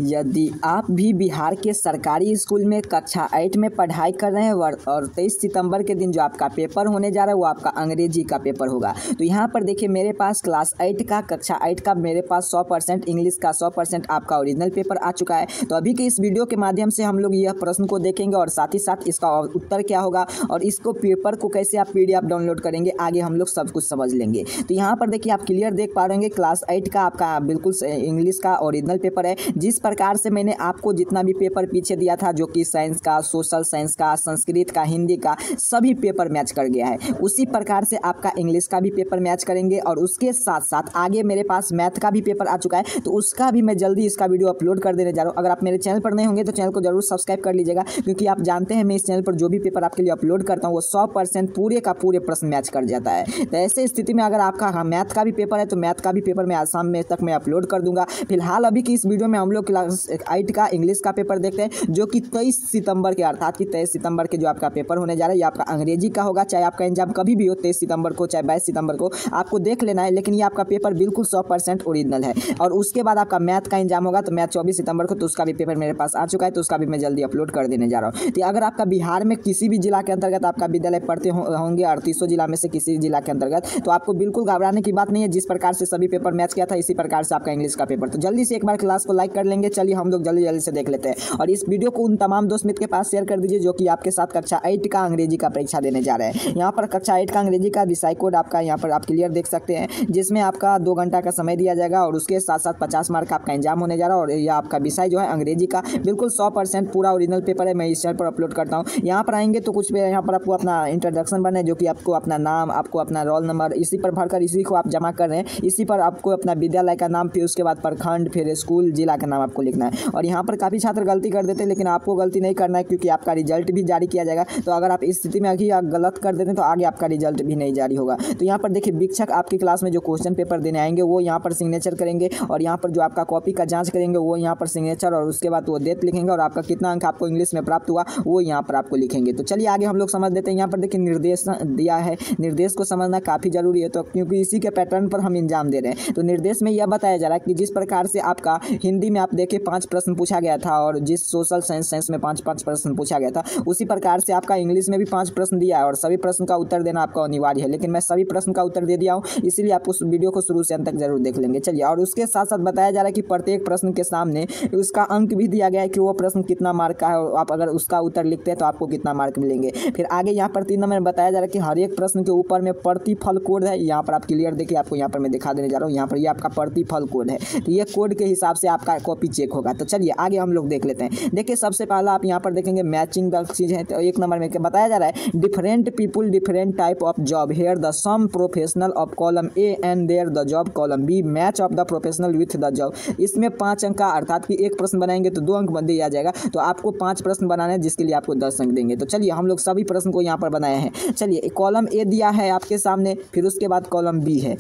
यदि आप भी बिहार के सरकारी स्कूल में कक्षा 8 में पढ़ाई कर रहे हैं और 23 सितंबर के दिन जो आपका पेपर होने जा रहा है वो आपका अंग्रेजी का पेपर होगा। तो यहाँ पर देखिए मेरे पास क्लास 8 का कक्षा 8 का मेरे पास 100% इंग्लिश का 100% आपका ओरिजिनल पेपर आ चुका है। तो अभी के इस वीडियो के माध्यम से हम लोग यह प्रश्न को देखेंगे और साथ ही साथ इसका उत्तर क्या होगा और इसको पेपर को कैसे आप PDF डाउनलोड करेंगे, आगे हम लोग सब कुछ समझ लेंगे। तो यहाँ पर देखिए आप क्लियर देख पा रहे होंगे क्लास 8 का आपका बिल्कुल इंग्लिश का ओरिजिनल पेपर है। जिस प्रकार से मैंने आपको जितना भी पेपर पीछे दिया था जो कि साइंस का, सोशल साइंस का, संस्कृत का, हिंदी का सभी पेपर मैच कर गया है, उसी प्रकार से आपका इंग्लिश का भी पेपर मैच करेंगे। और उसके साथ साथ आगे मेरे पास मैथ का भी पेपर आ चुका है, तो उसका भी मैं जल्दी इसका वीडियो अपलोड कर देने जा रहा हूँ। अगर आप मेरे चैनल पर नए होंगे तो चैनल को जरूर सब्सक्राइब कर लीजिएगा, क्योंकि आप जानते हैं मैं इस चैनल पर जो भी पेपर आपके लिए अपलोड करता हूँ वो 100% पूरे का पूरे प्रश्न मैच कर जाता है। तो ऐसे स्थिति में अगर आपका मैथ का भी पेपर है तो मैथ का भी पेपर मैं आज शाम में तक मैं अपलोड कर दूंगा। फिलहाल अभी की इस वीडियो में हम लोग क्लास 8 का इंग्लिश का पेपर देखते हैं, जो कि 23 सितंबर के अर्थात कि 23 सितंबर के जो आपका पेपर होने जा रहा है ये आपका अंग्रेजी का होगा। चाहे आपका एग्जाम कभी भी हो, 23 सितंबर को चाहे 22 सितंबर को, आपको देख लेना है, लेकिन ये आपका पेपर बिल्कुल 100% ओरिजिनल है। और उसके बाद आपका मैथ का एग्जाम होगा, तो मैथ 24 सितंबर को, तो उसका भी पेपर मेरे पास आ चुका है, तो उसका भी मैं जल्दी अपलोड कर देने जा रहा हूँ। तो अगर आपका बिहार में किसी भी जिला के अंतर्गत आपका विद्यालय पढ़ते होंगे 3800 जिला में से किसी जिला के अंतर्गत, तो आपको बिल्कुल घबराने की बात नहीं है। जिस प्रकार से सभी पेपर मैच किया था इसी प्रकार से आपका इंग्लिश का पेपर। तो जल्दी से एक बार क्लास को लाइक कर लेंगे। चलिए हम लोग जल्दी से देख लेते हैं और इस वीडियो को उन तमाम दोस्त मित्र के पास शेयर कर दीजिए जो कि आपके साथ कक्षा 8 का अंग्रेजी का परीक्षा देने जा रहे हैं। यहाँ पर कक्षा 8 का अंग्रेजी का विषय कोड आपका यहाँ पर आप क्लियर देख सकते हैं, जिसमें आपका 2 घंटा का समय दिया जाएगा और उसके साथ साथ 50 मार्क का आपका एग्जाम होने जा रहा है। और यह आपका विषय जो है अंग्रेजी का बिल्कुल 100% पूरा ओरिजिनल पेपर है, मैं इस चैनल पर अपलोड करता हूँ। यहाँ पर आएंगे तो कुछ यहाँ पर आपको अपना इंट्रोडक्शन बने, जो कि आपको अपना नाम, आपको अपना रोल नंबर इसी पर भरकर इसी को आप जमा कर रहे हैं, इसी पर आपको अपना विद्यालय का नाम, फिर उसके बाद प्रखंड, फिर स्कूल, जिला का नाम आपको लिखना है। और यहाँ पर काफ़ी छात्र गलती कर देते हैं, लेकिन आपको गलती नहीं करना है, क्योंकि आपका रिजल्ट भी जारी किया जाएगा। तो अगर आप इस स्थिति में अभी गलत कर देते हैं तो आगे आपका रिजल्ट भी नहीं जारी होगा। तो यहाँ पर देखिए शिक्षक आपकी क्लास में जो क्वेश्चन पेपर देने आएंगे वो यहाँ पर सिग्नेचर करेंगे, और यहाँ पर जो आपका कॉपी का जाँच करेंगे वो यहाँ पर सिग्नेचर, और उसके बाद वो डेट लिखेंगे, और आपका कितना अंक आपको इंग्लिश में प्राप्त हुआ वो यहाँ पर आपको लिखेंगे। तो चलिए आगे हम लोग समझ लेते हैं। यहाँ पर देखिए निर्देश दिया है, निर्देश को समझना काफ़ी जरूरी है, तो क्योंकि इसी के पैटर्न पर हम एग्जाम दे रहे हैं। तो निर्देश में यह बताया जा रहा है कि जिस प्रकार से आपका हिंदी में आप देखिए 5 प्रश्न पूछा गया था, और जिस सोशल साइंस में 5 प्रश्न पूछा गया था, उसी प्रकार से आपका इंग्लिश में भी 5 प्रश्न दिया है, और सभी प्रश्न का उत्तर देना आपका अनिवार्य है। लेकिन मैं सभी प्रश्न का उत्तर दे दिया हूँ, इसीलिए आप उस वीडियो को शुरू से अंत तक जरूर देख लेंगे। चलिए, और उसके साथ साथ बताया जा रहा है कि प्रत्येक प्रश्न के सामने उसका अंक भी दिया गया है कि वो प्रश्न कितना मार्क का है, और आप अगर उसका उत्तर लिखते हैं तो आपको कितना मार्क मिलेंगे। फिर आगे यहाँ पर 3 नंबर में बताया जा रहा है कि हर एक प्रश्न के ऊपर में प्रतिफल कोड है। यहाँ पर आप क्लियर देखिए, आपको यहाँ पर मैं दिखा देने जा रहा हूँ। यहाँ पर ये आपका प्रतिफल कोड है, तो ये कोड के हिसाब से आपका कॉपी चेक होगा। तो चलिए आगे हम लोग देख लेते हैं। देखिए सबसे पहला आप यहाँ पर देखेंगे मैचिंग द चीज़ है। तो 1 नंबर में बताया जा रहा है different people different type of job, here the some professional of column A and there the job column B, match of the professional with the job. इसमें 5 अंक का, अर्थात कि एक प्रश्न बनाएंगे तो 2 अंक बन दिया जाएगा, तो आपको 5 प्रश्न बनाने हैं, जिसके लिए आपको 10 अंक देंगे। तो चलिए हम लोग सभी प्रश्न को यहाँ पर बनाए हैं। चलिए कॉलम ए दिया है आपके सामने, फिर उसके बाद कॉलम बी है।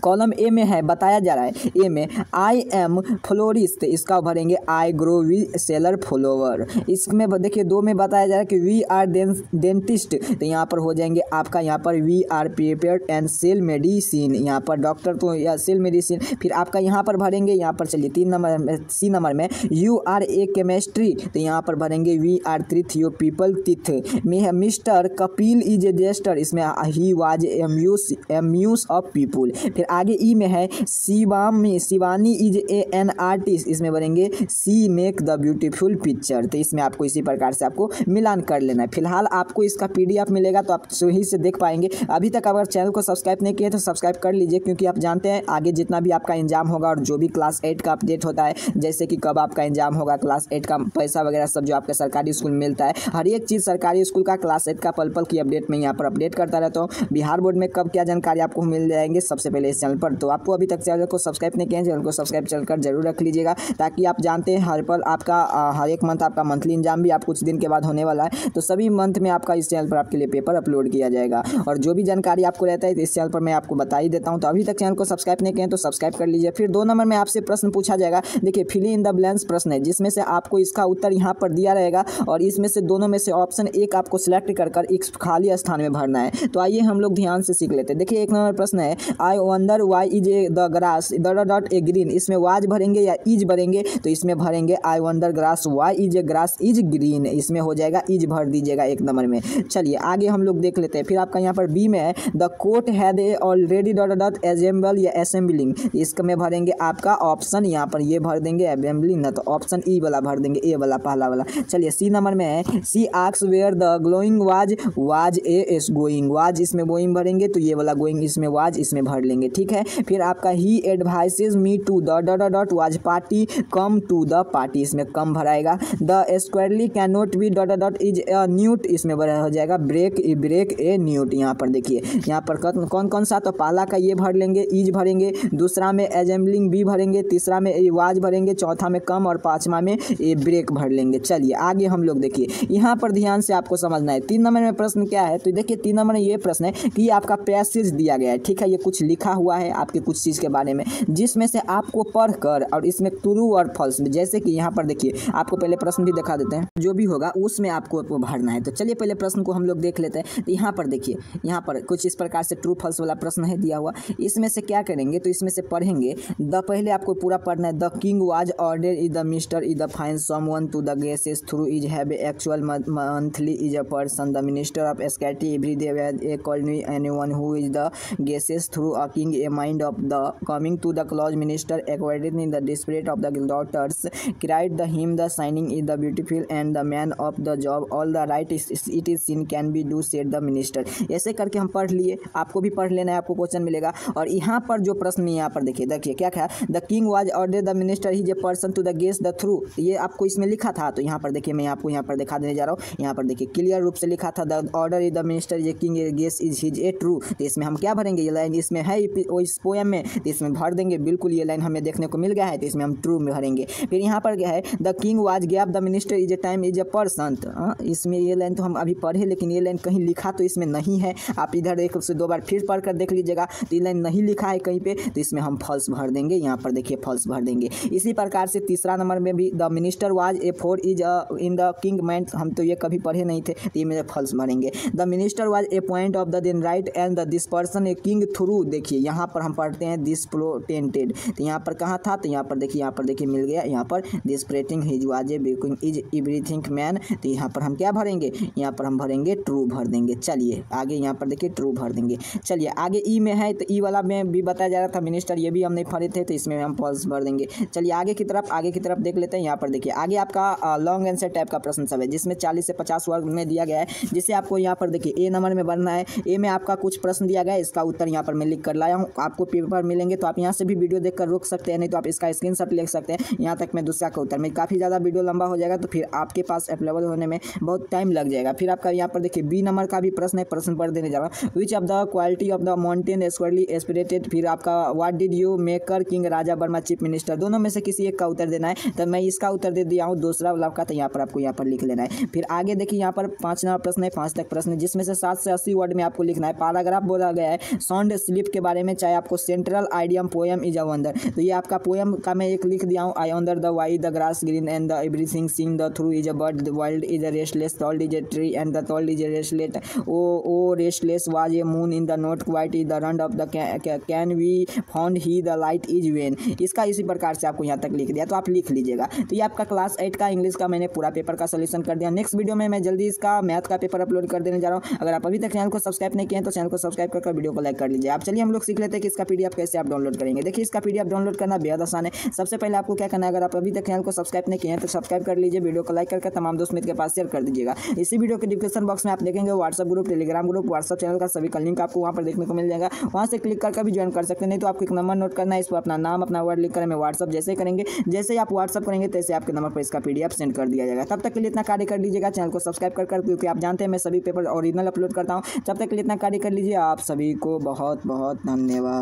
कॉलम ए में है, बताया जा रहा है ए में आई एम फ्लोरिस्ट, इसका भरेंगे I grow we seller flower. इसमें देखिए 2 में बताया जा रहा है कि वी आर डेंटिस्ट, तो यहाँ पर हो जाएंगे आपका यहाँ पर we are prepared and sell medicine, यहाँ पर डॉक्टर तो या सेल मेडिसिन। फिर आपका यहाँ पर भरेंगे, यहाँ पर चलिए 3 नंबर में, सी नंबर में यू आर ए केमिस्ट्री, तो यहाँ पर भरेंगे we are treat your people teeth में। Mister Kapil is a jester, इसमें he was amuse of people. फिर आगे ई में है Shivani is a an artist, इसमें बनेंगे she make the beautiful picture. तो इसमें आपको इसी प्रकार से आपको मिलान कर लेना है। फिलहाल आपको इसका PDF मिलेगा, तो आप सही से देख पाएंगे। अभी तक अगर चैनल को सब्सक्राइब नहीं किए तो सब्सक्राइब कर लीजिए, क्योंकि आप जानते हैं आगे जितना भी आपका एग्जाम होगा और जो भी क्लास 8 का अपडेट होता है, जैसे कि कब आपका एग्जाम होगा, क्लास 8 का पैसा वगैरह सब जो आपके सरकारी स्कूल में मिलता है, हर एक चीज़ सरकारी स्कूल का क्लास 8 का पल की अपडेट मैं यहाँ पर अपडेट करता रहता हूँ। बिहार बोर्ड में कब क्या जानकारी आपको मिल जाएंगे सबसे पहले इस चैनल पर। तो आपको अभी तक चैनल को सब्सक्राइब नहीं किया है, चैनल को सब्सक्राइब चलकर जरूर रख लीजिएगा, ताकि आप जानते हैं हर पल आपका हर एक मंथ आपका मंथली एग्जाम भी आप कुछ दिन के बाद होने वाला है। तो सभी मंथ में आपका इस चैनल पर आपके लिए पेपर अपलोड किया जाएगा, और जो भी जानकारी आपको रहता है इस चैनल पर मैं आपको बता ही देता हूँ। तो अभी तक चैनल को सब्सक्राइब नहीं किए तो सब्सक्राइब कर लीजिए। फिर 2 नंबर में आपसे प्रश्न पूछा जाएगा, देखिए फिल इन द ब्लैंक्स प्रश्न है, जिसमें से आपको इसका उत्तर यहाँ पर दिया रहेगा, और इसमें से दोनों में से ऑप्शन 1 आपको सिलेक्ट कर एक खाली स्थान में भरना है। तो आइए हम लोग ध्यान से सीख लेते हैं। देखिए 1 नंबर प्रश्न है I wonder why is a the grass dot a green, इसमें वाज भरेंगे या इज भरेंगे, तो इसमें भरेंगे I wonder grass why is a grass is green, इसमें हो जाएगा इज भर दीजिएगा एक नंबर में। चलिए आगे हम लोग देख लेते हैं। फिर आपका यहाँ पर बी में है the court had a already dot assemble या असेंबलिंग, इसमें भरेंगे आपका ऑप्शन, यहाँ पर ये भर देंगे असेंबलिंग ना, तो ऑप्शन ई वाला भर देंगे, ए वाला पहला वाला। चलिए सी नंबर में है C asks where the glowing was a going, was इसमें गोइंग भरेंगे, तो ये वाला गोइंग इसमें वाज इसमें भर लेंगे, ठीक है। फिर आपका he advises me to dot was party come to the party, इसमें कम भराएगा। The squarely can not be dot is a newt, इसमें हो जाएगा ब्रेक ए न्यूट। यहाँ पर देखिए यहाँ पर कौन कौन सा, तो पहला का ये भर लेंगे इज भरेंगे, दूसरा में एजेंबलिंग बी भरेंगे, तीसरा में वाज भरेंगे, चौथा में कम और पांचवा में ये ब्रेक भर लेंगे। चलिए आगे हम लोग देखिए यहाँ पर ध्यान से आपको समझना है। 3 नंबर में प्रश्न क्या है, तो देखिए 3 नंबर में ये प्रश्न है कि आपका पैसेज दिया गया है, ठीक है, ये कुछ लिखा हुआ है आपके कुछ चीज़ के बारे में, जिसमें से आपको पढ़कर और इसमें ट्रू और फॉल्स, जैसे कि यहाँ पर देखिए आपको पहले प्रश्न भी दिखा देते हैं, जो भी होगा उसमें आपको भरना है। तो चलिए पहले प्रश्न को हम लोग देख लेते हैं। तो यहाँ पर देखिए यहाँ पर कुछ इस प्रकार से ट्रू फॉल्स वाला प्रश्न है दिया हुआ, इसमें से क्या करेंगे, तो इसमें से पढ़ेंगे पहले आपको पूरा पढ़ना है। The king was order is the mister is the fine someone to the guesses through is have actual monthly is a person the minister of एस्कैटी every day a colony anyone who is the guesses through a king a mind of the coming to the clause minister एक्वाइडेड in the desperate of the daughters cried the him the signing is the beautiful and the man of the job all the right it is seen can be do said the minister. ऐसे करके हम पढ़ लिए, आपको भी पढ़ लेना है, आपको क्वेश्चन मिलेगा। और यहाँ पर जो प्रश्न यहाँ पर देखिए क्या क्या the king was order the minister is a person to the guest the through, ये आपको इसमें लिखा था। तो यहाँ पर देखिए मैं आपको यहाँ पर दिखा देने जा रहा हूँ, यहाँ पर देखिए क्लियर रूप से लिखा था the order is the minister is a king A guest is his A true, तो इसमें हम क्या भरेंगे, ये लाइन इसमें है इस पोएम में, तो इसमें भर देंगे, बिल्कुल ये लाइन हमें देखने को मिल गया है, तो इसमें हम ट्रू में भरेंगे। फिर यहाँ पर क्या है the king was gap the minister is A time is a person, इसमें ये लाइन तो हम अभी पढ़े, लेकिन ये लाइन कहीं लिखा तो इसमें नहीं है, आप इधर एक से 2 बार फिर पढ़ कर देख लीजिएगा, तो ये लाइन नहीं लिखा है कहीं पे, तो इसमें हम फॉल्स भर देंगे। यहाँ पर देखिए फॉल्स भर देंगे। इसी प्रकार से तीसरा नंबर में भी the minister was A four is in the king man, हम तो ये कभी पढ़े नहीं थे, तो ये मेरे फॉल्स भरेंगे। The minister was a point of the then right and the this person a king through, देखिए यहाँ पर हम पढ़ते हैं दिस प्रोटेंटेड, तो यहाँ पर कहाँ था, तो यहाँ पर देखिए मिल गया, यहाँ पर this prating his was a becoming is everything man, तो यहाँ पर हम क्या भरेंगे, यहाँ पर हम भरेंगे ट्रू भर देंगे। चलिए आगे यहाँ पर देखिए ट्रू भर देंगे। चलिए आगे ई में है, तो ई वाला में भी बताया जा रहा था मिनिस्टर, ये भी हम नहीं पढ़े थे, तो इसमें हम फॉल्स भर देंगे। चलिए आगे की तरफ देख लेते हैं। यहाँ पर देखिए आगे आपका लॉन्ग आंसर टाइप का प्रश्न सब है, जिसमें 40 से 50 वर्ग में दिया गया है, जिसे आपको यहाँ पर देखिए ए नंबर में बनना है। ए में आपका कुछ प्रश्न दिया गया है, इसका उत्तर यहाँ पर मैं लिख कर लाया हूँ, आपको पेपर मिलेंगे, तो आप यहाँ से भी वीडियो देखकर रोक सकते हैं, नहीं तो आप इसका स्क्रीनशॉट ले सकते हैं। यहाँ तक मैं दूसरा का उत्तर में, काफ़ी ज़्यादा वीडियो लंबा हो जाएगा, तो फिर आपके पास अवेलेबल होने में बहुत टाइम लग जाएगा। फिर आपका यहाँ पर देखिए बी नंबर का भी प्रश्न है, प्रश्न पढ़ देने जा रहा हूँ। Which of the quality of the mountain स्क्वायरली aspirated, फिर आपका what did you maker king Raja Verma chief minister, दोनों में से किसी एक का उत्तर देना है। तो मैं इसका उत्तर दे दिया हूँ, दूसरा वाला का, तो यहाँ पर आपको यहाँ पर लिख लेना है। फिर आगे देखिए यहाँ पर 5 नंबर प्रश्न है, 5 तक प्रश्न, जिसमें से 7 से 80 वर्ड में आपको लिखना है। पैराग्राफ बोला गया है साउंड स्लिप के बारे में, चाहे आपको central idiom poem is a wonder, तो ये आपका पोएम का मैं एक लिख दिया हूँ। I wonder the why the grass green and the everything seeing the through is a bird the world is a restless told is a tree and the told is a restless O restless was a moon in the not quite is the round of the can we found he the light is when, इसका इसी प्रकार से आपको यहाँ तक लिख दिया, तो आप लिख लीजिएगा। तो ये आपका क्लास 8 का इंग्लिश का मैंने पूरा पेपर का सोल्यूशन कर दिया। नेक्स्ट वीडियो में मैं जल्दी इसका मैथ का पेपर अपलोड कर देने जा रहा हूँ। अगर आप अभी तक चैनल को सब्सक्राइब नहीं किए हैं तो चैनल को सब्सक्राइब कर वीडियो को लाइक कर लीजिए। आप चलिए हम लोग सीख लेते हैं कि इसका पीडीएफ कैसे आप डाउनलोड करेंगे। देखिए इसका पीडीएफ डाउनलोड करना बेहद आसान है। सबसे पहले आपको क्या करना है, अगर आप अभी तक चैनल को सब्सक्राइब नहीं किए हैं तो सब्सक्राइब कर लीजिए, वीडियो को लाइक करके तमाम दोस्त मित्र के पास शेयर कर दीजिएगा। इसी वीडियो के डिस्क्रिप्शन बॉक्स में आप देखेंगे WhatsApp group, Telegram group, WhatsApp channel का सभी का लिंक आपको वहाँ पर देखने को मिल जाएगा, वहाँ से क्लिक करके भी ज्वाइन कर सकते हैं। नहीं तो आपको एक नंबर नोट करना है, इस पर अपना नाम अपना वर्ड लिख कर हमें व्हाट्सएप जैसे करेंगे, जैसे आप व्हाट्सएप करेंगे तैसे आपके नंबर पर इसका पीडीएफ सेंड कर दिया जाएगा। तब तक के लिए इतना कार्य कर लीजिएगा, चैनल को सब्सक्राइब कर क्योंकि आप जानते हैं मैं सभी पेपर ओरिजिनल अपलोड करता हूँ। तब तक के लिए इतना कार्य कर लीजिए। आप सभी को बहुत बहुत धन्यवाद।